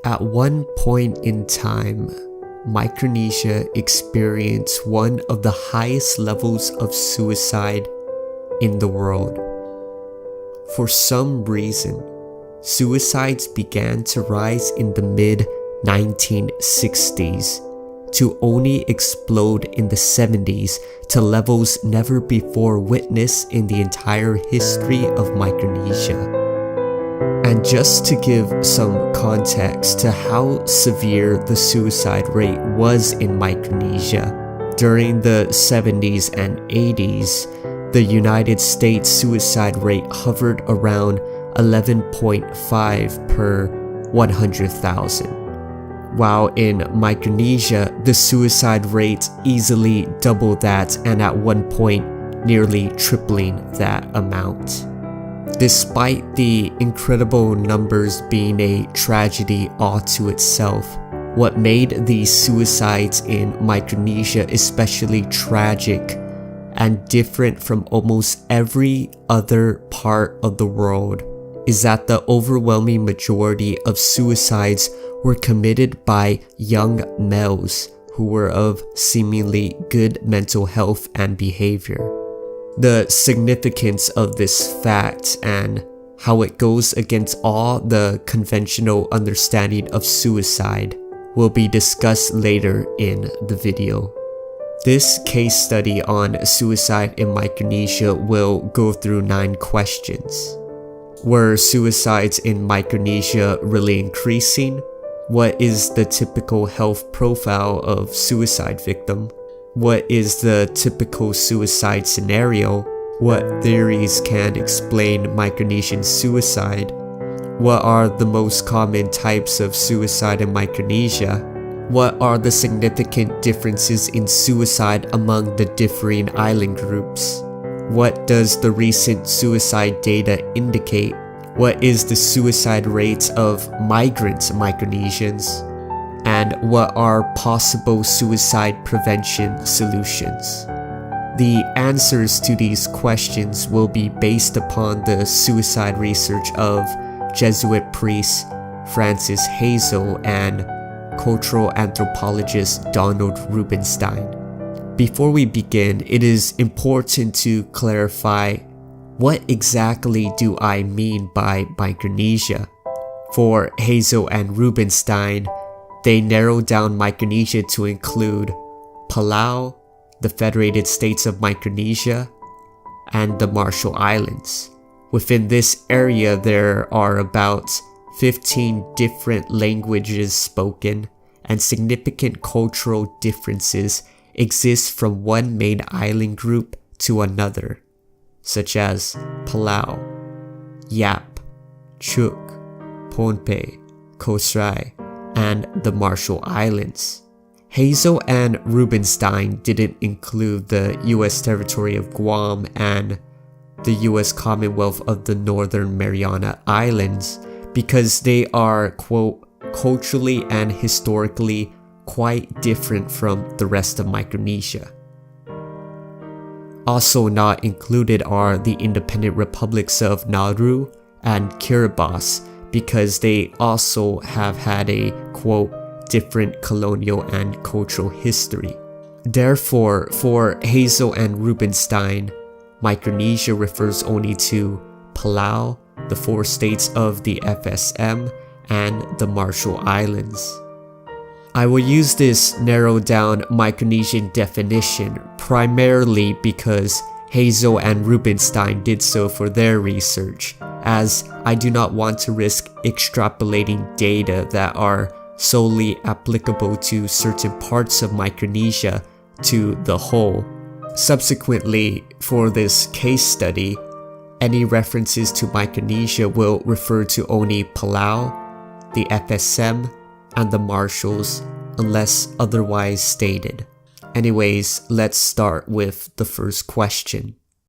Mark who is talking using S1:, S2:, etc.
S1: At one point in time, Micronesia experienced one of the highest levels of suicide in the world. For some reason, suicides began to rise in the mid-1960s to only explode in the 70s to levels never before witnessed in the entire history of Micronesia. And just to give some context to how severe the suicide rate was in Micronesia, during the 70s and 80s, the United States suicide rate hovered around 11.5 per 100,000. While in Micronesia, the suicide rate easily doubled that, and at one point nearly tripling that amount. Despite the incredible numbers being a tragedy all to itself, what made these suicides in Micronesia especially tragic and different from almost every other part of the world is that the overwhelming majority of suicides were committed by young males who were of seemingly good mental health and behavior. The significance of this fact and how it goes against all the conventional understanding of suicide will be discussed later in the video. This case study on suicide in Micronesia will go through 9 questions. Were suicides in Micronesia really increasing? What is the typical health profile of suicide victim? What is the typical suicide scenario? What theories can explain Micronesian suicide? What are the most common types of suicide in Micronesia? What are the significant differences in suicide among the differing island groups? What does the recent suicide data indicate? What is the suicide rates of migrant Micronesians? And what are possible suicide prevention solutions? The answers to these questions will be based upon the suicide research of Jesuit priest Francis Hazel and cultural anthropologist Donald Rubinstein. Before we begin, it is important to clarify what exactly do I mean by Micronesia. For Hazel and Rubinstein, they narrowed down Micronesia to include Palau, the Federated States of Micronesia, and the Marshall Islands. Within this area, there are about 15 different languages spoken, and significant cultural differences exist from one main island group to another, such as Palau, Yap, Chuuk, Pohnpei, Kosrae, and the Marshall Islands. Hazel and Rubinstein didn't include the US territory of Guam and the US Commonwealth of the Northern Mariana Islands because they are, quote, culturally and historically quite different from the rest of Micronesia. Also not included are the independent republics of Nauru and Kiribati because they also have had a, quote, different colonial and cultural history. Therefore, for Hazel and Rubinstein, Micronesia refers only to Palau, the 4 states of the FSM, and the Marshall Islands. I will use this narrowed down Micronesian definition primarily because Hazel and Rubinstein did so for their research, as I do not want to risk extrapolating data that are solely applicable to certain parts of Micronesia to the whole. Subsequently, for this case study, any references to Micronesia will refer to only Palau, the FSM, and the Marshalls, unless otherwise stated. Anyways, let's start with the first question.